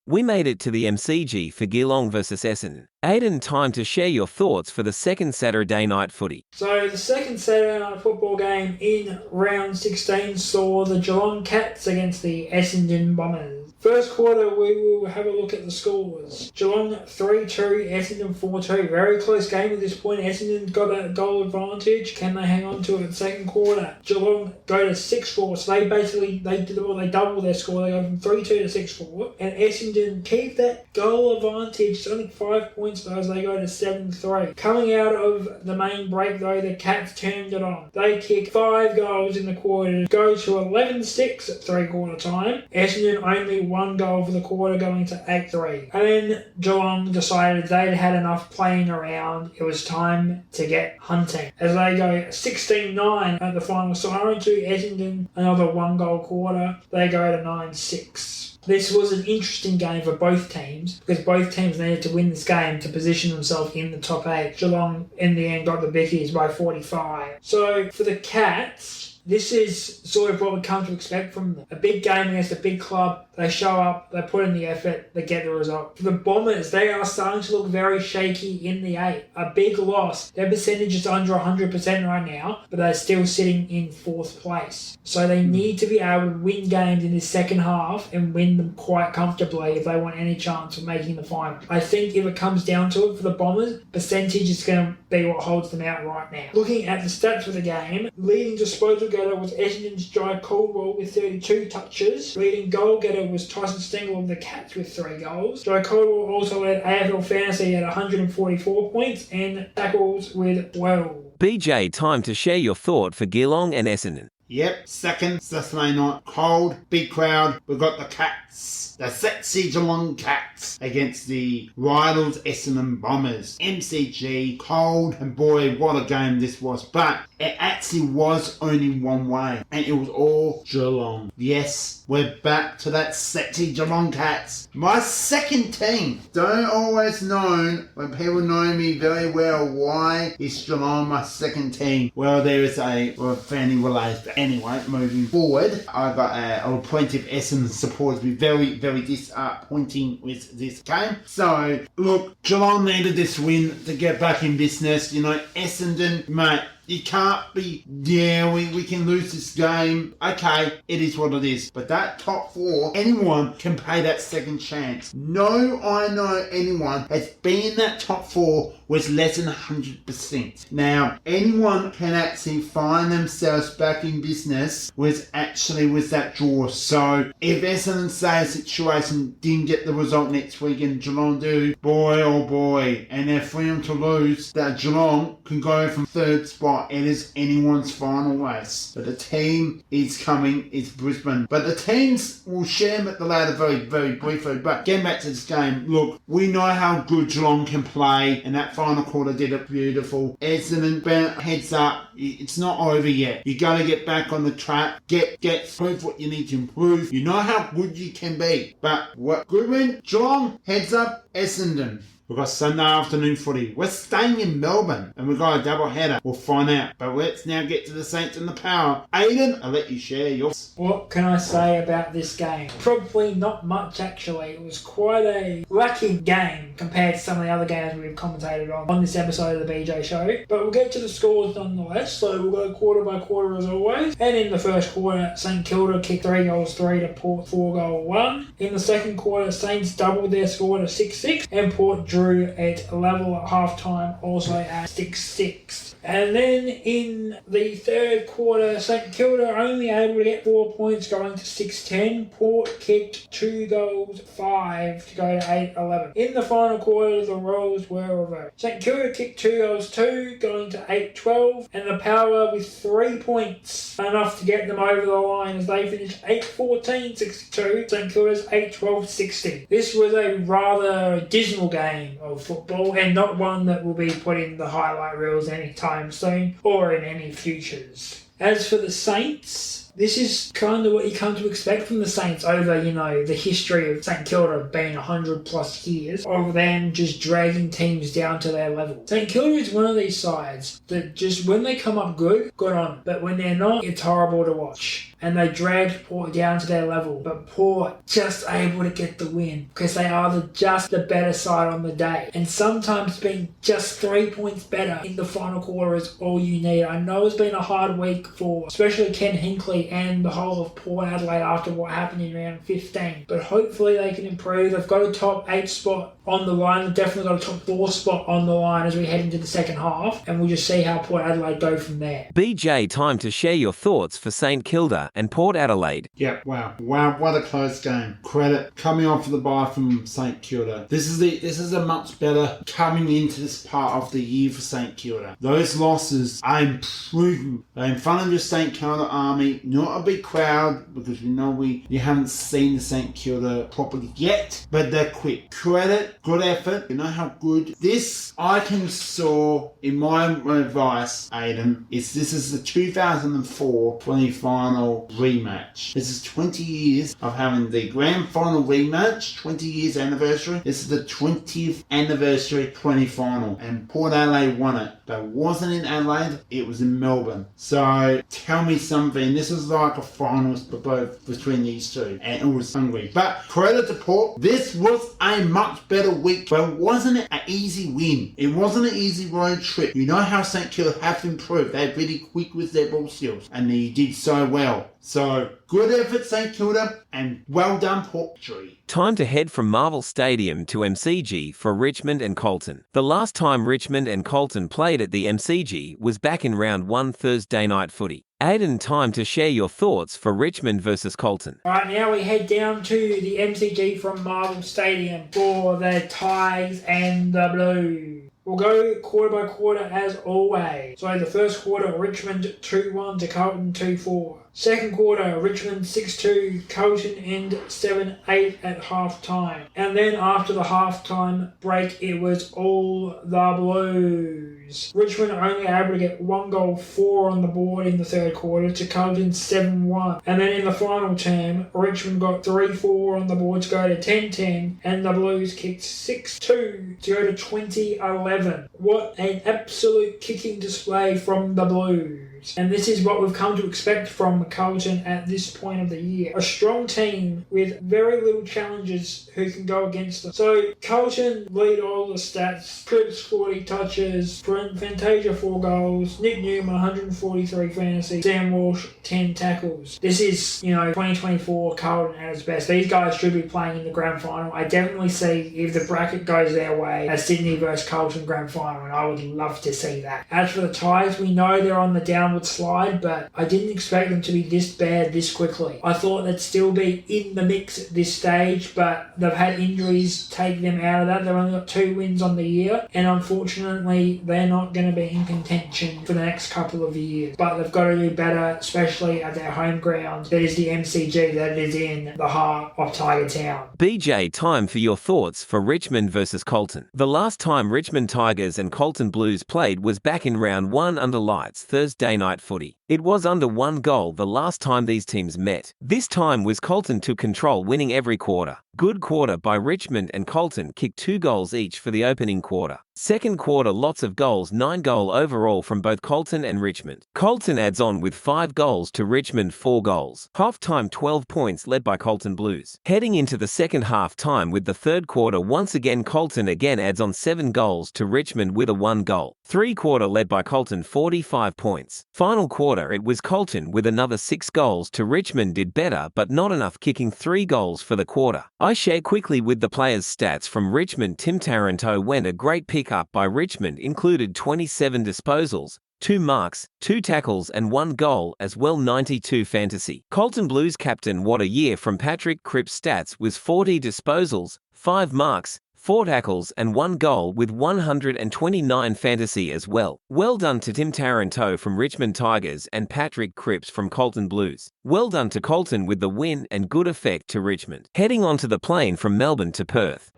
We made it to the MCG for Geelong versus Essendon. Aiden, time to share your thoughts for the second Saturday night footy. So the second Saturday night football game in round 16 saw the Geelong Cats against the Essendon Bombers. First quarter, we will have a look at the scores. Geelong 3-2, Essendon 4-2. Very close game at this point. Essendon got that goal advantage. Can they hang on to it in the second quarter? Geelong go to 6-4. So they double their score. They go from 3-2 to 6-4. And Essendon keep that goal advantage. It's only 5 points though as they go to 7-3. Coming out of the main break though, the Cats turned it on. They kick 5 goals in the quarter. Go to 11-6 at 3-quarter time. Essendon only 1 goal for the quarter, going to 8-3. And then Geelong decided they'd had enough playing around. It was time to get hunting. As they go 16-9 at the final siren to Essendon, another 1 goal quarter. They go to 9-6. This was an interesting game for both teams because both teams needed to win this game to position themselves in the top 8. Geelong, in the end, got the Bickies by 45. So, for the Cats, this is sort of what we come to expect from them. A big game against a big club. They show up, they put in the effort, they get the result. For the Bombers, they are starting to look very shaky in the 8. A big loss. Their percentage is under 100% right now, but they're still sitting in 4th place. So they need to be able to win games in this second half and win them quite comfortably if they want any chance of making the final. I think if it comes down to it for the Bombers, percentage is going to be what holds them out right now. Looking at the stats for the game, leading disposal getter was Essendon's Jai Caldwell with 32 touches. Leading goal getter was Tyson Stengel of the Cats with 3 goals. Jai Caldwell also led AFL Fantasy at 144 points and tackles with 12. BJ, time to share your thought for Geelong and Essendon. Yep, second Saturday night, cold, big crowd. We've got the Cats, the sexy Geelong Cats against the Rydals Essendon Bombers. MCG, cold, and boy, what a game this was. But it actually was only one way, and it was all Geelong. Yes, we're back to that sexy Geelong Cats. My second team. Don't always know, when people know me very well, why is Geelong my second team? Well, there is a family related. But anyway, moving forward, I got plenty of Essendon supporters be very, very disappointing with this game. So, look, Geelong needed this win to get back in business. You know, Essendon, mate, You can't be, we can lose this game. Okay, it is what it is. But that top four, anyone can pay that second chance. No, I know anyone has been in that top four was less than 100%. Now, anyone can actually find themselves back in business with that draw. So, if Essendon say a situation didn't get the result next week and Geelong do, boy oh boy, and they're freedom to lose, that Geelong can go from third spot. It is anyone's final race. But the team is coming, it's Brisbane. But the teams will share them at the ladder very, very briefly. But getting back to this game, look, we know how good Geelong can play, and that final quarter did it beautiful. Essendon, heads up, it's not over yet. You got to get back on the track, get prove what you need to improve. You know how good you can be. But what Goodwin, Geelong, heads up, Essendon. We've got Sunday afternoon footy. We're staying in Melbourne and we've got a double header. We'll find out. But let's now get to the Saints and the Power. Aiden, I'll let you share yours. What can I say about this game? Probably not much, actually. It was quite a lucky game compared to some of the other games we've commentated on this episode of the BJ Show. But we'll get to the scores nonetheless. So we'll go quarter by quarter as always. And in the first quarter, St Kilda kicked 3 goals 3 to Port 4 goal 1. In the second quarter, Saints doubled their score to 6-6 and Port drew at level at half-time, also at 6-6. And then in the third quarter, St Kilda only able to get 4 points, going to 6-10. Port kicked 2 goals 5 to go to 8-11. In the final quarter, the roles were reversed. St Kilda kicked 2 goals 2, going to 8-12, and the Power with 3 points, enough to get them over the line as they finished 8-14-62. St Kilda's 8-12-60. This was a rather dismal game of football, and not one that will be put in the highlight reels anytime soon or in any futures. As for the Saints, this is kind of what you come to expect from the Saints over, the history of St Kilda being 100 plus years of them just dragging teams down to their level. St Kilda is one of these sides that just when they come up good on. But when they're not, it's horrible to watch. And they dragged Port down to their level. But Port just able to get the win because they are just the better side on the day. And sometimes being just 3 points better in the final quarter is all you need. I know it's been a hard week for especially Ken Hinkley and the whole of Port Adelaide after what happened in round 15. But hopefully they can improve. They've got a top 8 spot on the line. They've definitely got a top 4 spot on the line as we head into the second half. And we'll just see how Port Adelaide go from there. BJ, time to share your thoughts for St Kilda and Port Adelaide. Yep, wow, what a close game. Credit coming off of the bye from St Kilda. This is a much better coming into this part of the year for St Kilda. Those losses are improving. They're in front of your St Kilda army, not a big crowd because we know you haven't seen the St Kilda properly yet, but they're quick. Credit, good effort. You know how good this I can saw in my advice, Aiden, this is the 2004 20-final rematch. This is 20 years of having the grand final rematch, 20 years anniversary. This is the 20th anniversary 20-final, and Port Adelaide won it. But it wasn't in Adelaide, it was in Melbourne. So tell me something. This is like a finals between these two, and it was hungry. But credit to Port. This was a much better week, but it wasn't an easy win. It wasn't an easy road trip. You know how St Kilda have improved. They're really quick with their ball skills, and they did so well. So, good effort, St Kilda, and well done, Porttree. Time to head from Marvel Stadium to MCG for Richmond and Colton. The last time Richmond and Colton played at the MCG was back in round 1 Thursday night footy. Aiden, time to share your thoughts for Richmond versus Colton. Alright, now we head down to the MCG from Marvel Stadium for the Tigers and the Blues. We'll go quarter by quarter as always. So the first quarter, Richmond 2-1 to Carlton 2-4. Second quarter, Richmond 6-2, Carlton end 7-8 at half-time. And then after the half-time break, it was all the Blues. Richmond only able to get 1 goal 4 on the board in the third quarter to Carlton's 7-1. And then in the final term, Richmond got 3-4 on the board to go to 10-10, and the Blues kicked 6-2 to go to 20-11. 11. What an absolute kicking display from the Blues. And this is what we've come to expect from Carlton at this point of the year. A strong team with very little challenges who can go against them. So Carlton lead all the stats. Cripps 40 touches, Fantasia 4 goals, Nick Newman 143 fantasy, Sam Walsh 10 tackles. This is, 2024 Carlton at its best. These guys should be playing in the grand final. I definitely see, if the bracket goes their way, a Sydney versus Carlton grand final, and I would love to see that. As for the Tigers, we know they're on the downward slide, but I didn't expect them to be this bad this quickly. I thought they'd still be in the mix at this stage, but they've had injuries take them out of that. They've only got 2 wins on the year, and unfortunately they're not going to be in contention for the next couple of years. But they've got to do better, especially at their home ground. That is the MCG, that is in the heart of Tiger Town. BJ, time for your thoughts for Richmond versus Colton. The last time Richmond Tigers and Colton Blues played was back in round 1 under lights Thursday night footy. It was under 1 goal the last time these teams met. This time was Colton took control, winning every quarter. Good quarter by Richmond, and Colton kicked 2 goals each for the opening quarter. Second quarter, lots of goals, 9 goal overall from both Colton and Richmond. Colton adds on with 5 goals to Richmond 4 goals. Half-time 12 points led by Colton Blues. Heading into the second half-time with the third quarter, once again Colton adds on 7 goals to Richmond with a 1 goal. 3-quarter led by Colton 45 points. Final quarter it was Colton with another 6 goals to Richmond did better but not enough, kicking 3 goals for the quarter. I share quickly with the players' stats from Richmond. Tim Taranto went a great pick-up by Richmond, included 27 disposals, 2 marks, 2 tackles and 1 goal, as well 92 fantasy. Colton Blues captain what a year from Patrick Cripps stats was 40 disposals, 5 marks, 4 tackles and 1 goal with 129 fantasy as well. Well done to Tim Taranto from Richmond Tigers and Patrick Cripps from Colton Blues. Well done to Colton with the win, and good effect to Richmond. Heading onto the plane from Melbourne to Perth.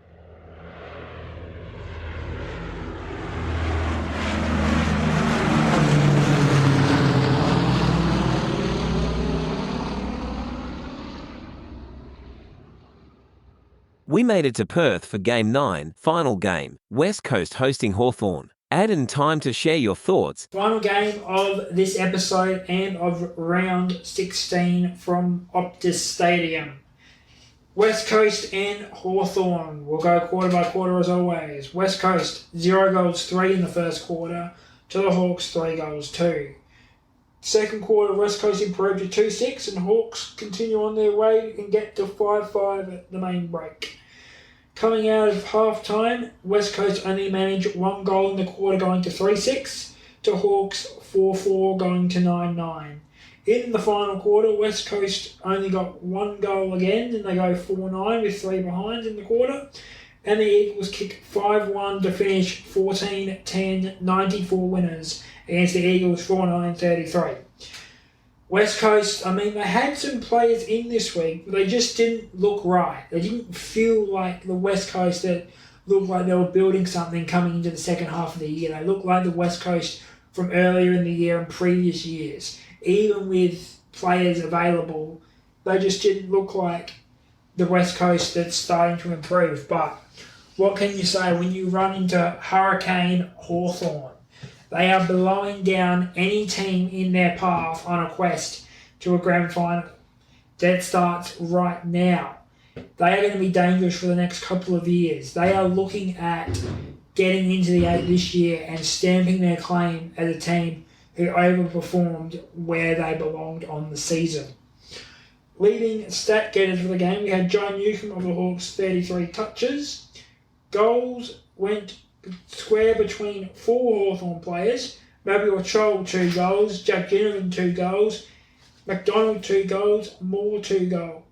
We made it to Perth for Game 9, final game, West Coast hosting Hawthorn. Aiden, time to share your thoughts. Final game of this episode and of round 16 from Optus Stadium. West Coast and Hawthorn. We'll go quarter by quarter as always. West Coast, 0 goals, 3 in the first quarter. To the Hawks, 3 goals, 2. Second quarter, West Coast improved to 2-6, and Hawks continue on their way and get to 5-5 at the main break. Coming out of half-time, West Coast only managed 1 goal in the quarter, going to 3-6, to Hawks 4-4, going to 9-9. In the final quarter, West Coast only got 1 goal again, and they go 4-9 with 3 behinds in the quarter. And the Eagles kick 5-1 to finish 14-10, 94 winners against the Eagles 4-9-33. West Coast, they had some players in this week, but they just didn't look right. They didn't feel like the West Coast that looked like they were building something coming into the second half of the year. They looked like the West Coast from earlier in the year and previous years. Even with players available, they just didn't look like the West Coast that's starting to improve. But what can you say when you run into Hurricane Hawthorn? They are blowing down any team in their path on a quest to a grand final. That starts right now. They are going to be dangerous for the next couple of years. They are looking at getting into the 8 this year and stamping their claim as a team who overperformed where they belonged on the season. Leading stat getters for the game, we had John Newcomb of the Hawks, 33 touches. Goals went square between 4 Hawthorn players. Mabior Chol 2 goals, Jack Ginnivan 2 goals, McDonald 2 goals, Moore 2 goals.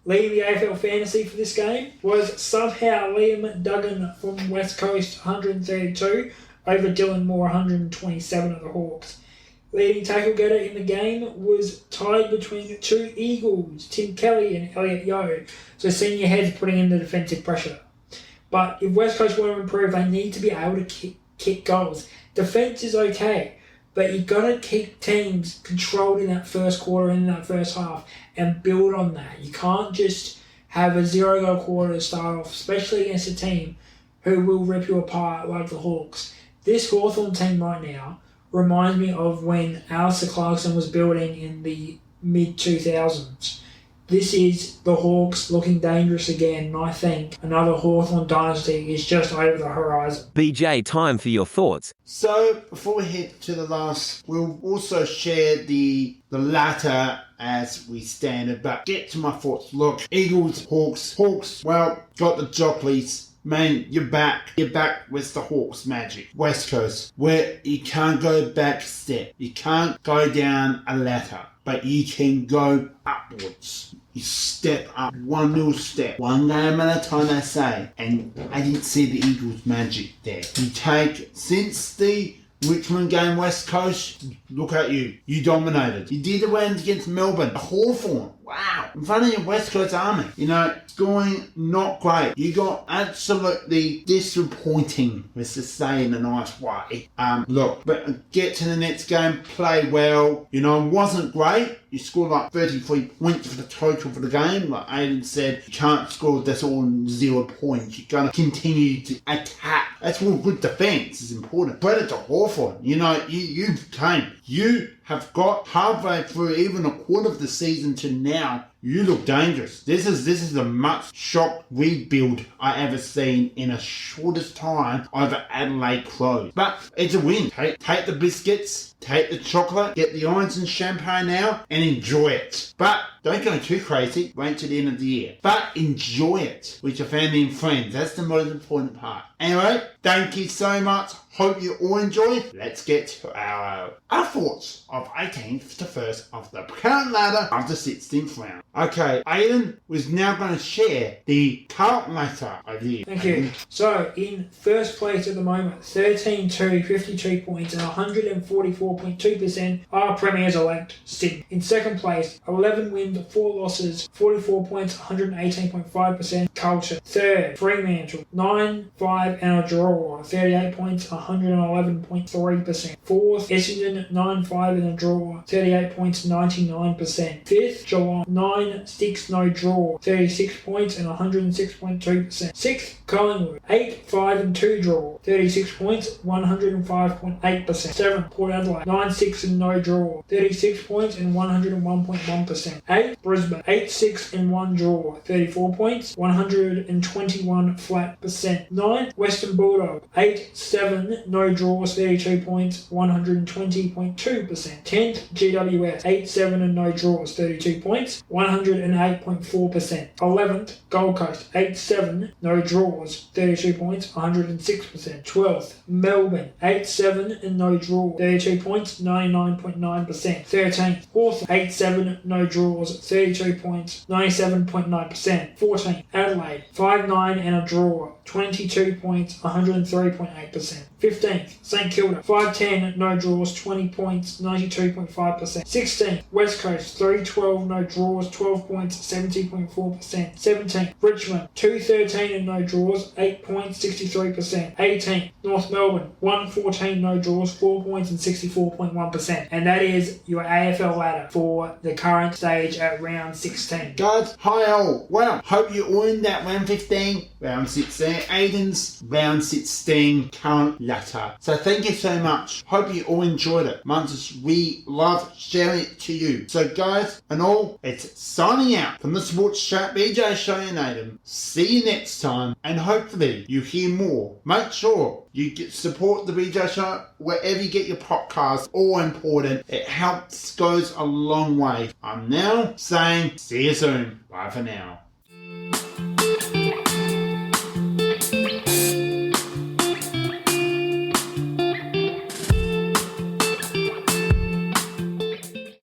Leading the AFL fantasy for this game was somehow Liam Duggan from West Coast, 132, over Dylan Moore, 127 of the Hawks. Leading tackle getter in the game was tied between 2 Eagles, Tim Kelly and Elliot Yeo, so senior heads putting in the defensive pressure. But if West Coast want to improve, they need to be able to kick goals. Defence is okay, but you've got to keep teams controlled in that first quarter and in that first half and build on that. You can't just have a 0-goal quarter to start off, especially against a team who will rip you apart like the Hawks. This Hawthorn team right now reminds me of when Alistair Clarkson was building in the mid-2000s. This is the Hawks looking dangerous again, and I think another Hawthorn dynasty is just over the horizon. BJ, time for your thoughts. So, before we head to the last, we'll also share the latter as we standard, but get to my thoughts. Look, Eagles, Hawks, well, got the Jockeys. Man, you're back with the Hawks magic. West Coast, where you can't go back a step. You can't go down a ladder, but you can go upwards. You step up one little step, one game at a time, I say. And I didn't see the Eagles magic there. You take, since the Richmond game, West Coast, look at you. You dominated. You did the win against Melbourne. Hawthorn. Wow. In front of your West Coast army. You know, scoring not great. You got absolutely disappointing, let's just say in a nice way. Look, but get to the next game, play well. You know, it wasn't great. You scored like 33 points for the total for the game. Like Aiden said, you can't score this all in 0 points. You're going to continue to attack. That's all good defence is important. Credit to Hawthorn. You know, you came. You have got halfway through even a quarter of the season to now. You look dangerous. This is the much shock rebuild I ever seen in a shortest time over Adelaide Crows. But it's a win. Take the biscuits, take the chocolate, get the orange and champagne now, and enjoy it. But don't go too crazy. Wait till the end of the year. But enjoy it with your family and friends. That's the most important part. Anyway, thank you so much. Hope you all enjoy. Let's get to our thoughts of 18th to 1st of the current ladder of the 16th round. Okay, Aiden was now going to share the current ladder idea. Thank you. So, in first place at the moment, 13-2, 52 points and 144.2% are Premiers-elect Sydney. In second place, 11 wins, 4 losses, 44 points, 118.5% Culture. Third, Fremantle, 9-5 and a draw, 38 points, 111.3%. Fourth, Essendon, 9-5 and a draw, 38 points, 99%. Fifth, Geelong, 9-6 no draw, 36 points and 106.2%. Sixth, Collingwood, 8-5 and 2 draw, 36 points, 105.8%. Seventh, Port Adelaide, 9-6 and no draw, 36 points and 101.1%. Eighth, Brisbane, 8-6 and 1 draw, 34 points, 121 flat percent. Ninth, Western Bulldog, 8-7 no draws, 32 points, 120.2%. 10th, GWS, 8-7 and no draws, 32 points, 108.4%. 11th, Gold Coast, 8-7 no draws, 32 points, 106%. 12th, Melbourne, 8-7 and no draw, 32 points, 99.9%. 13th, Hawthorn, 8-7 no draws, 32 points, 97.9%. 14th, Adelaide, 5-9 and a draw, 22 points, 103.8%. 15th, St Kilda, 5-10 no draws, 20 points, 92.5%. 16th, West Coast, 3-12 no draws, 12 points, 70.4%. 17th, Richmond, 2-13 and no draws, 8 points, 63%. 18th, North Melbourne, 1-14 no draws, 4 points and 64.1%. And that is your AFL ladder for the current stage at round 16. Guys, hi all. Well, hope you all in that round 15, round 16, Aiden's round 16 current ladder. So thank you so much. Hope you all enjoyed it. Much we love sharing it to you. So guys and all, it's signing out from the Sports Chat, BJ, Shane and Aiden. See you next time, and hopefully you hear more. Make sure you support the BJ Show wherever you get your podcasts. All important. It helps, goes a long way. I'm now saying see you soon. Bye for now.